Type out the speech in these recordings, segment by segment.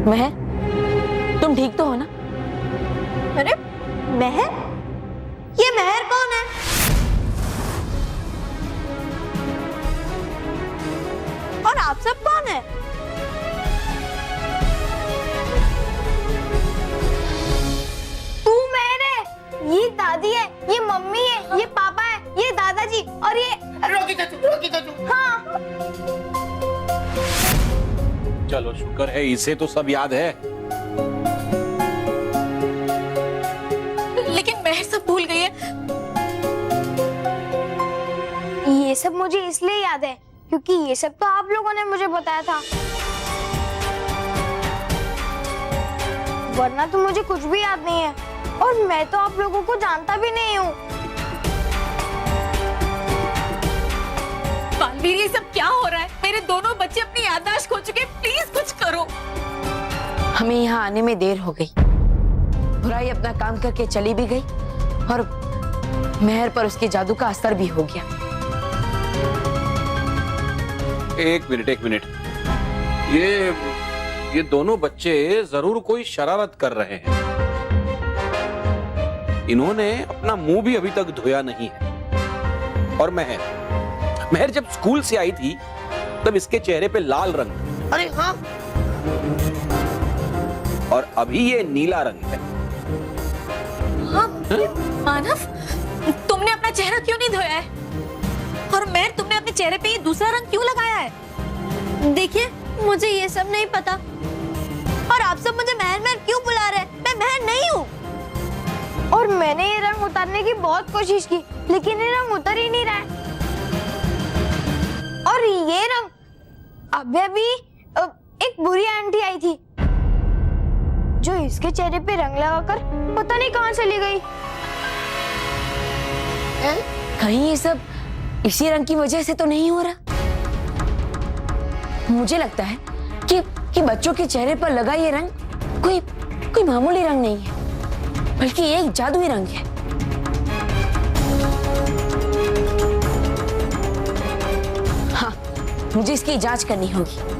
महर, तुम ठीक तो हो ना? अरे महर? ये महर कौन है? और आप सब कौन है? तू महर है, ये दादी है, ये मम्मी है, ये पापा है, ये दादाजी और ये रोकी चाचू। हाँ। चलो शुक्र है, इसे तो सब याद है। लेकिन महर सब भूल गई है। ये सब मुझे इसलिए याद है क्योंकि ये सब तो आप लोगों ने मुझे बताया था, वरना तो मुझे कुछ भी याद नहीं है और मैं तो आप लोगों को जानता भी नहीं हूँ। बालवीर, ये सब क्या हो रहा है? मेरे दोनों बच्चे अपनी याददाश्त खो चुके, प्लीज कुछ करो। हमें यहाँ आने में देर हो गई। बुराई अपना काम करके चली भी गई और महर पर उसके जादू का असर भी हो गया। एक मिनट, ये दोनों बच्चे जरूर कोई शरारत कर रहे हैं। इन्होंने अपना मुंह भी अभी तक धोया नहीं है। और महर जब स्कूल से आई थी तब इसके चेहरे पे लाल रंग, अरे हाँ, और अभी ये नीला रंग है। हाँ, मानव, तुमने अपना चेहरा क्यों नहीं धोया है? और महर, तुमने अपने चेहरे पे ये दूसरा रंग क्यों लगाया है? देखिए, मुझे ये सब नहीं पता और आप सब मुझे महर महर क्यों बुला रहे हैं? मैं महर नहीं हूँ। और मैंने ये रंग उतारने की बहुत कोशिश की, लेकिन ये रंग उतर ही नहीं रहा है। और ये रंग अभी एक बुरी आंटी आई थी जो इसके चेहरे पे रंग लगाकर पता नहीं कहां चली गई। कहीं ये सब इसी रंग की वजह से तो नहीं हो रहा? मुझे लगता है कि बच्चों के चेहरे पर लगा ये रंग कोई मामूली रंग नहीं है, बल्कि एक जादुई रंग है। हाँ, मुझे इसकी जांच करनी होगी।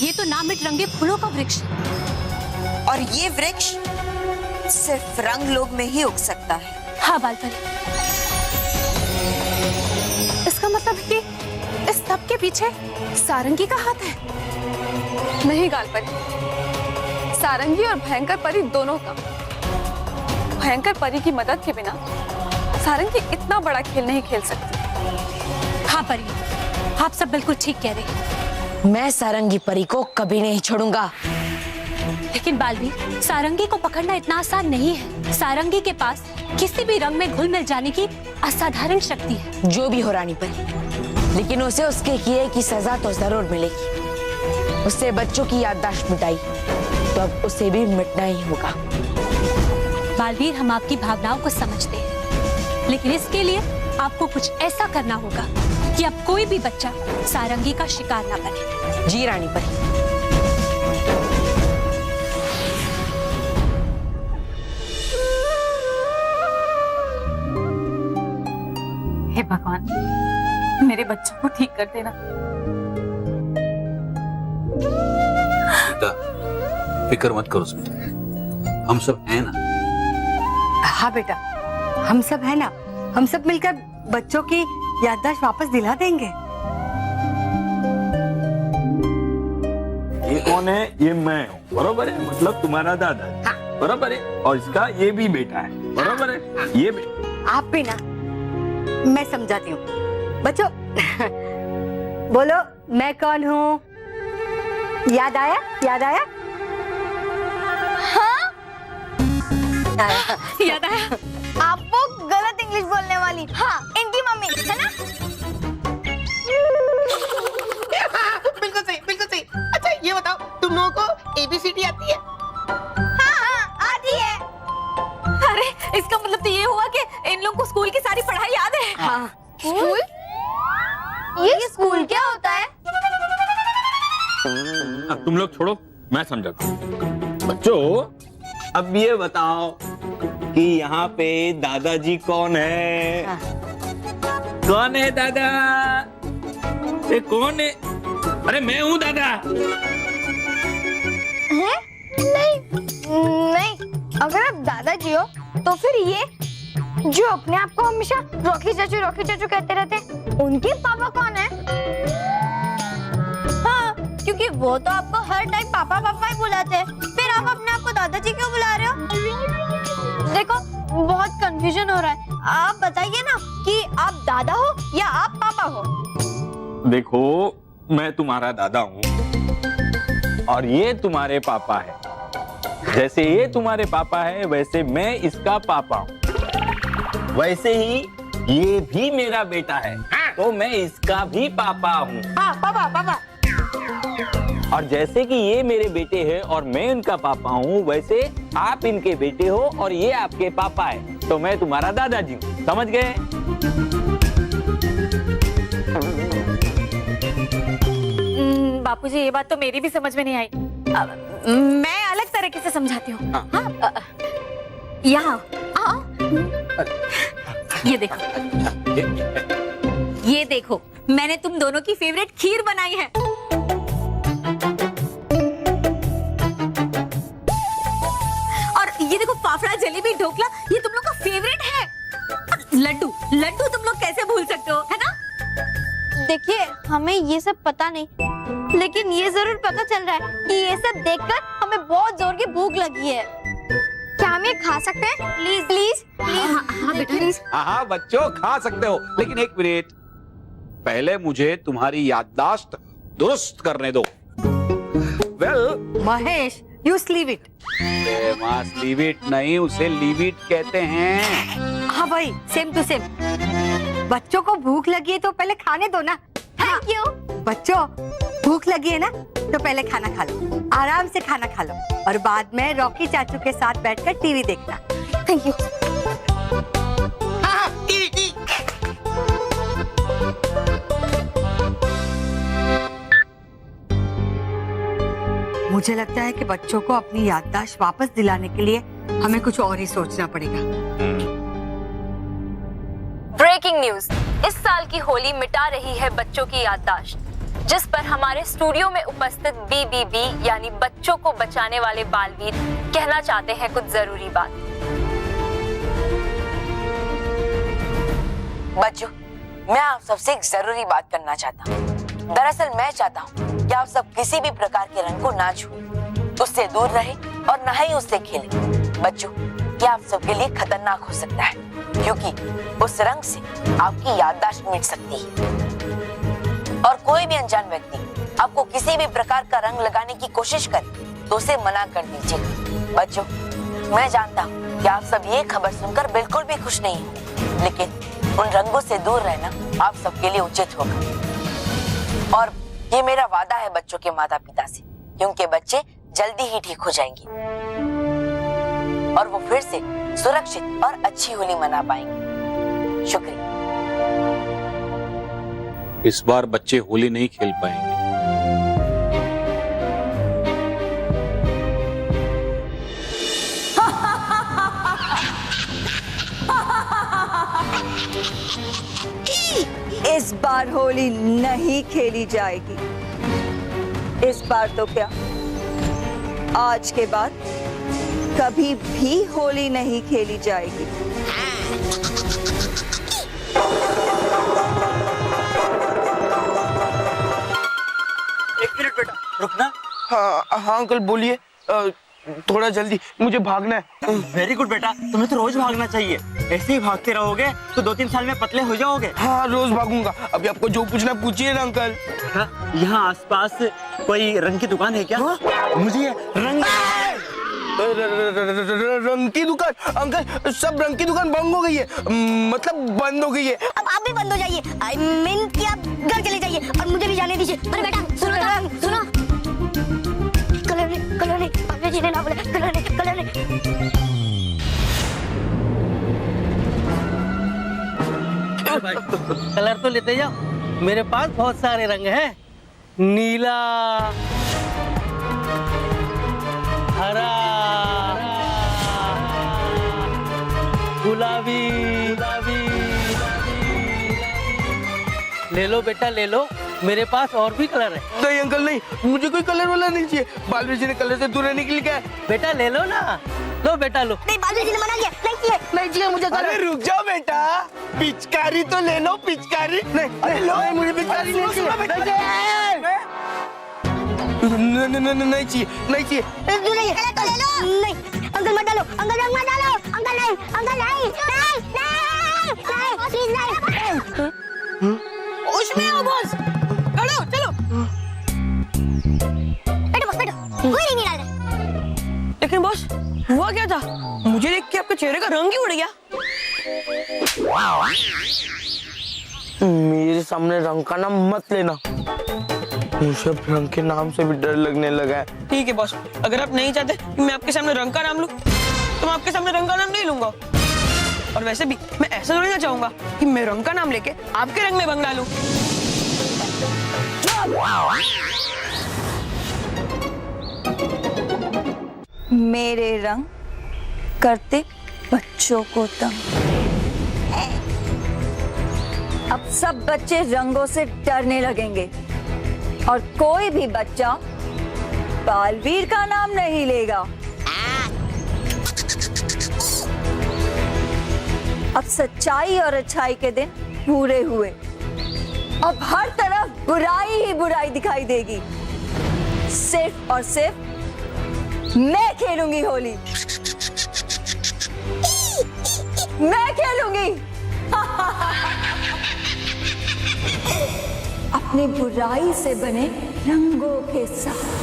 ये तो नामित रंगे फूलों का वृक्ष है। और ये वृक्ष सिर्फ रंग लोक में ही उग सकता है। हाँ बालपरी, इसका मतलब है कि इस सब के पीछे सारंगी का हाथ है। नहीं गालपरी, सारंगी और भयंकर परी दोनों का। भयंकर परी की मदद के बिना सारंगी इतना बड़ा खेल नहीं खेल सकती। हाँ परी, आप सब बिल्कुल ठीक कह रहे हैं। मैं सारंगी परी को कभी नहीं छोड़ूंगा। लेकिन बालवीर, सारंगी को पकड़ना इतना आसान नहीं है। सारंगी के पास किसी भी रंग में घुल मिल जाने की असाधारण शक्ति है। जो भी हो रानी परी, लेकिन उसे उसके किए की सजा तो जरूर मिलेगी। उससे बच्चों की याददाश्त मिटाई तो अब उसे भी मिटना ही होगा। बालवीर, हम आपकी भावनाओं को समझते हैं, लेकिन इसके लिए आपको कुछ ऐसा करना होगा कि अब कोई भी बच्चा सारंगी का शिकार ना बने। जी रानी परी। हे भगवान, मेरे बच्चों को ठीक कर देना। बेटा, फिक्र मत करो बेटा, हम सब हैं ना। हाँ बेटा, हम सब है ना, हम सब मिलकर बच्चों की याददाश्त वापस दिला देंगे। ये कौन है? ये मैं हूँ, बरोबर है, मतलब तुम्हारा दादा। हाँ। बरोबर है, और इसका ये भी बेटा है, बरोबर है। ये आप भी ना, मैं समझाती हूँ बच्चों। बोलो मैं कौन हूँ? याद आया? याद आया? हाँ, याद आया? आप वो गलत इंग्लिश बोलने वाली, हाँ, इनकी मम्मी है ना? बिल्कुल सही, बिल्कुल सही। अच्छा ये बताओ, तुम लोगों को ABCD आती है? हाँ हाँ आती है। अरे इसका मतलब तो ये हुआ कि इन लोगों को स्कूल की सारी पढ़ाई याद है। हाँ। स्कूल? ये स्कूल क्या होता है? अब तुम लोग छोड़ो, मैं समझाता हूँ। बच्चों, अब ये बताओ कि यहाँ पे दादाजी कौन है? हाँ। कौन है दादा? ये कौन है? अरे मैं हूँ दादा। हैं? नहीं, अगर आप दादाजी हो तो फिर ये जो अपने आप को हमेशा रॉकी चाचू कहते रहते हैं, उनके पापा कौन है? हाँ, क्योंकि वो तो आपको हर टाइम पापा पापा ही बुलाते हैं, फिर आप अपने आप को दादाजी क्यों बुला रहे हो? देखो बहुत कंफ्यूजन हो रहा है, आप बताइए ना कि आप दादा हो या आप पापा हो? देखो, मैं तुम्हारा दादा हूँ और ये तुम्हारे पापा है। जैसे ये तुम्हारे पापा है वैसे मैं इसका पापा हूँ, वैसे ही ये भी मेरा बेटा है, तो मैं इसका भी पापा हूँ। हाँ पापा। और जैसे कि ये मेरे बेटे हैं और मैं इनका पापा हूँ, वैसे आप इनके बेटे हो और ये आपके पापा है, तो मैं तुम्हारा दादाजी हूँ। समझ गए? बापूजी, ये बात तो मेरी भी समझ में नहीं आई। मैं अलग तरीके से समझाती हूँ। हाँ, यहाँ आओ। ये देखो, ये देखो, मैंने तुम दोनों की फेवरेट खीर बनाई है। और ये देखो, फाफड़ा, जलेबी, ढोकला, ये तुम लोग का फेवरेट है। लड्डू तुम लोग कैसे भूल सकते हो, है ना? देखिए, हमें ये सब पता नहीं, लेकिन ये जरूर पता चल रहा है कि ये सब देखकर हमें बहुत जोर की भूख लगी है। क्या हम ये खा सकते हैं? Please please please. हाँ बेटा, प्लीज। हाँ बच्चों, खा सकते हो, लेकिन एक मिनट, पहले मुझे तुम्हारी याददाश्त दुरुस्त करने दो। Well, Mahesh, you leave it. Leave it नहीं, उसे लीव इट कहते हैं। हाँ भाई, सेम टू सेम। बच्चों को भूख लगी है तो पहले खाने दो ना। Thank you. बच्चों, भूख लगी है ना तो पहले खाना खा लो, आराम से खाना खा लो, और बाद में रॉकी चाचू के साथ बैठकर टीवी देखना। Thank you. हाँ, टीवी। मुझे लगता है कि बच्चों को अपनी याददाश्त वापस दिलाने के लिए हमें कुछ और ही सोचना पड़ेगा। ब्रेकिंग न्यूज, इस साल की होली मिटा रही है बच्चों की याददाश्त, जिस पर हमारे स्टूडियो में उपस्थित BBB यानी बच्चों को बचाने वाले बालवीर कहना चाहते हैं कुछ जरूरी बात। बच्चों, मैं आप सबसे एक जरूरी बात करना चाहता हूँ। दरअसल मैं चाहता हूँ कि आप सब किसी भी प्रकार के रंग को ना छुएं, उससे दूर रहें और ना ही उससे खेलें। बच्चों, ये आप सबके लिए खतरनाक हो सकता है, क्योंकि उस रंग से आपकी याददाश्त मिट सकती है। और कोई भी अनजान व्यक्ति आपको किसी भी प्रकार का रंग लगाने की कोशिश करे तो उसे मना कर दीजिए। बच्चों, मैं जानता हूँ कि आप सब ये खबर सुनकर बिल्कुल भी खुश नहीं हो, लेकिन उन रंगों से दूर रहना आप सबके लिए उचित होगा। और ये मेरा वादा है बच्चों के माता पिता से, क्योंकि बच्चे जल्दी ही ठीक हो जाएंगे और वो फिर से सुरक्षित और अच्छी होली मना पाएंगे। शुक्रिया। इस बार बच्चे होली नहीं खेल पाएंगे। इस बार होली नहीं खेली जाएगी। इस बार तो क्या, आज के बाद कभी भी होली नहीं खेली जाएगी। एक मिनट बेटा, रुकना। हाँ अंकल बोलिए, थोड़ा जल्दी, मुझे भागना है। वेरी गुड बेटा, तुम्हें तो रोज भागना चाहिए। ऐसे ही भागते रहोगे तो 2-3 साल में पतले हो जाओगे। हाँ रोज भागूंगा। अभी आपको जो पूछना पूछिए ना अंकल। यहाँ आसपास कोई रंग की दुकान है क्या? मुझे रंग रंग की दुकान? अंकल सब रंग की दुकान बंद हो गई है, मतलब बंद हो गई है। अब आप भी बंद हो जाइए। आई मीन कि आप घर चले जाइए और मुझे भी जाने दीजिए। अरे बेटा सुनो, कलर नहीं, पापा जी ने ना बोला, कलर नहीं। कलर तो लेते जाओ, मेरे पास बहुत सारे रंग हैं। नीला, हरा, गुलाबी। ले लो बेटा ले लो, मेरे पास और भी कलर है। नहीं अंकल नहीं, मुझे कोई कलर वाला नहीं चाहिए। बालवीर जी ने कलर से दूर रहने के लिए कहा है। बेटा ले लो ना, लो बेटा लो। नहीं, बालवीर जी ने मना किया, नहीं चाहिए मुझे कलर। अरे रुक जाओ बेटा, पिचकारी तो ले लो, पिचकारी। नहीं लो, मुझे पिचकारी नहीं चाहिए। नहीं चाहिए। तो ले लो। नहीं अंकल मत डालो, अंकल रंग मत डालो, अंकल नहीं, प्लीज नहीं। होश में आओ बॉस, चलो। बैठो, कोई नहीं डाल रहा। लेकिन बॉस हुआ क्या था? मुझे देख के आपके चेहरे का रंग ही उड़ गया। मेरे सामने रंग का नाम मत लेना, मुझे रंग के नाम से भी डर लगने लगा है। ठीक है बॉस, अगर आप नहीं चाहते कि मैं आपके सामने रंग का नाम लूं, तो मैं आपके सामने रंग का नाम नहीं लूंगा। और वैसे भी मैं ऐसा थोड़ी ना चाहूंगा कि मैं रंग का नाम लेके आपके रंग में भंग डालूं। मेरे रंग करते बच्चों को तंग। अब सब बच्चे रंगों से डरने लगेंगे और कोई भी बच्चा बालवीर का नाम नहीं लेगा। अब सच्चाई और अच्छाई के दिन पूरे हुए। अब हर तरफ बुराई ही बुराई दिखाई देगी। सिर्फ और सिर्फ मैं खेलूंगी होली, मैं खेलूंगी अपनी बुराई से बने रंगों के साथ।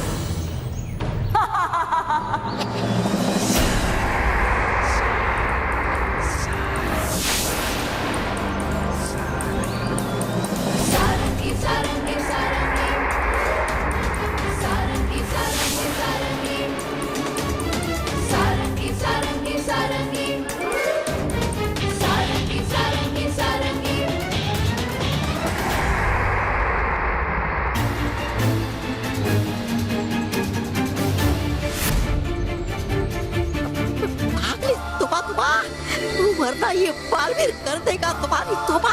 वरना ये बालवीर कर देगा तुम्हारी तोबा।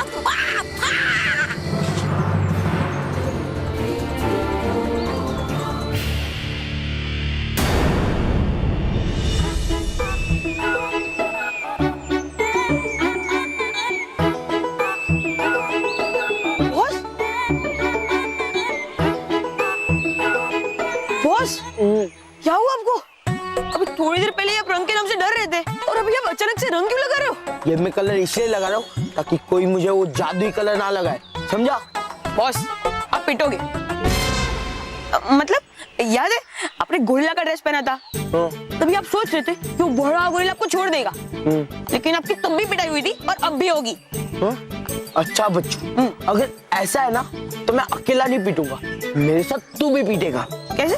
बॉस क्या हुआ आपको? अभी थोड़ी देर पहले आप रंग के नाम से डर रहे थे और अभी आप अचानक से रंग क्यों लगा रहे हो? ये मैं कलर इसलिए लगा रहा हूँ ताकि कोई मुझे वो जादुई कलर ना लगाए, समझा? बॉस आप पिटोगे। मतलब याद है आपने गोरिल्ला का ड्रेस पहना था, तभी आप सोच रहे थे कि वो बड़ा गोरिल्ला आपको छोड़ देगा, लेकिन आपकी तब भी पिटाई हुई थी और अब भी होगी। अच्छा बच्चू, अगर ऐसा है ना तो मैं अकेला नहीं पीटूंगा, मेरे साथ तू भी पीटेगा। कैसे?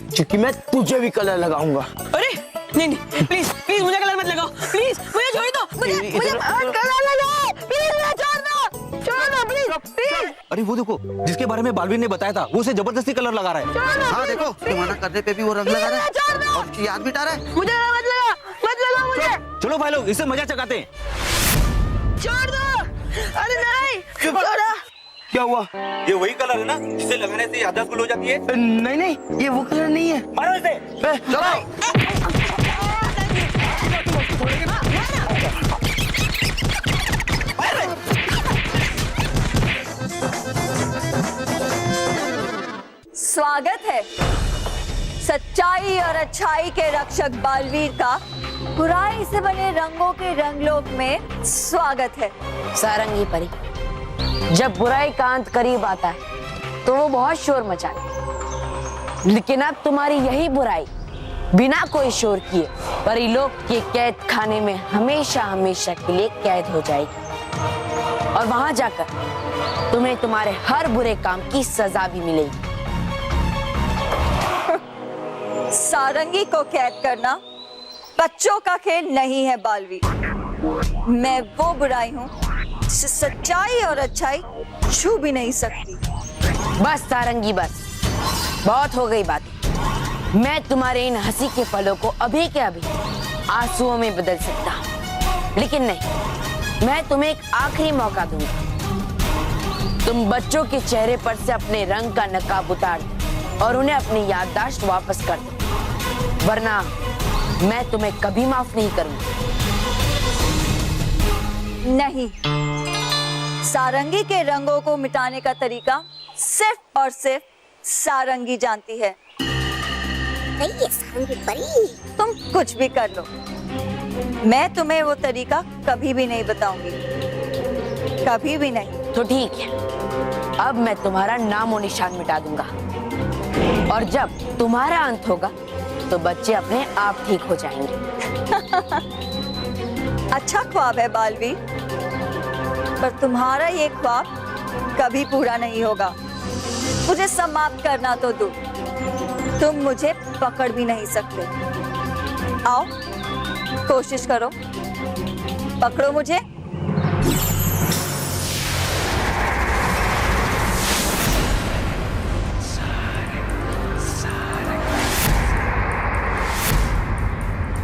क्योंकि मैं तुझे भी कलर लगाऊंगा। अरे नहीं प्लीज मुझे कलर मत लगाओ, प्लीज मुझे छोड़ दो, मुझे कलर लगाओ, प्लीज छोड़ दो प्लीज। अरे वो देखो, जिसके बारे में बालवीर ने बताया था वो उसे जबरदस्ती कलर लगा रहा है। हाँ देखो, तुम्हारा करने पे भी वो रंग लगा रहा है और उसकी याद भी टारा है। मुझे मत लगा मुझे। चलो भाई लोग, इससे मजा चकाते हैं। छोड़ दो। अरे नहीं, छोड़ो। क्या हुआ? ये वही कलर है ना जिसे लगाने से याददाश्त गुल हो जाती है? नहीं ये वो कलर नहीं है। मारो इसे। चलो। स्वागत है सच्चाई और अच्छाई के रक्षक बालवीर का बुराई से बने रंगों के रंगलोक में स्वागत है। सारंगी परी, जब बुराई का अंत करीब आता है तो वो बहुत शोर मचाती है, लेकिन अब तुम्हारी यही बुराई बिना कोई शोर किए परीलोक के कैद खाने में हमेशा हमेशा के लिए कैद हो जाएगी और वहां जाकर तुम्हें तुम्हारे हर बुरे काम की सजा भी मिलेगी। सारंगी को कैद करना बच्चों का खेल नहीं है बालवीर। मैं वो बुराई हूँ जिसे सच्चाई और अच्छाई छू भी नहीं सकती। बस सारंगी बस, बहुत हो गई बातें। मैं तुम्हारे इन हंसी के पलों को अभी के अभी आंसुओं में बदल सकता हूँ, लेकिन नहीं, मैं तुम्हें एक आखिरी मौका दूंगा। तुम बच्चों के चेहरे पर से अपने रंग का नकाब उतार दो और उन्हें अपनी याददाश्त वापस कर दो, वरना मैं तुम्हें कभी माफ नहीं करूंगी। नहीं, सारंगी के रंगों को मिटाने का तरीका सिर्फ और सिर्फ सारंगी जानती है। सारंगी परी, तुम कुछ भी कर लो, मैं तुम्हें वो तरीका कभी भी नहीं बताऊंगी, कभी भी नहीं। तो ठीक है, अब मैं तुम्हारा नाम और निशान मिटा दूंगा और जब तुम्हारा अंत होगा तो बच्चे अपने आप ठीक हो जाएंगे। अच्छा ख्वाब है बालवीर, पर तुम्हारा ये ख्वाब कभी पूरा नहीं होगा। मुझे समाप्त करना तो दो, तुम मुझे पकड़ भी नहीं सकते। आओ, कोशिश करो, पकड़ो मुझे।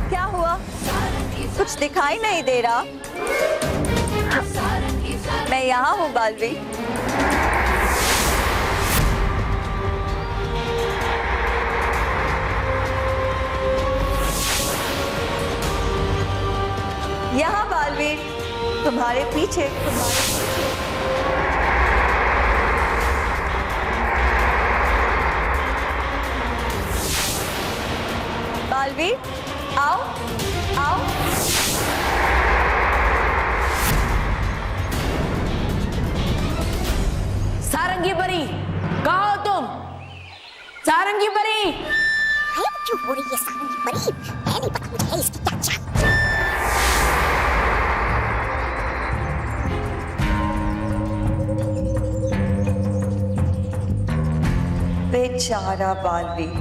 क्या हुआ? कुछ दिखाई नहीं दे रहा? मैं यहाँ हूँ बालवीर। यहाँ बालवीर, तुम्हारे पीछे, बालवीर, आओ आओ। सारंगी परी, कहाँ हो तुम? सारंगी परी, क्यों हो रही है सारंगी परी? मैं नहीं पता मुझे इसकी क्या चाल। बेचारा बालवीर,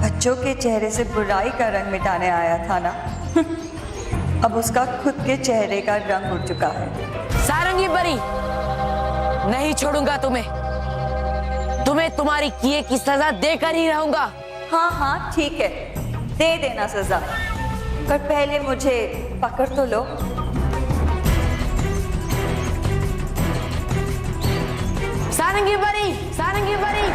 बच्चों के चेहरे से बुराई का रंग मिटाने आया था ना। अब उसका खुद के चेहरे का रंग उड़ चुका है। सारंगी परी, नहीं छोड़ूंगा तुम्हें, तुम्हें तुम्हारी किए की सजा देकर ही रहूंगा। हाँ हाँ ठीक है, दे देना सजा, पर पहले मुझे पकड़ तो लो। सारंगी परी, सारंगी परी।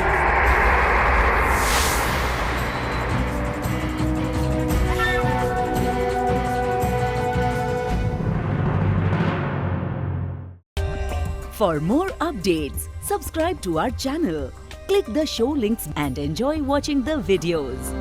For more updates, subscribe to our channel, click the show links and enjoy watching the videos.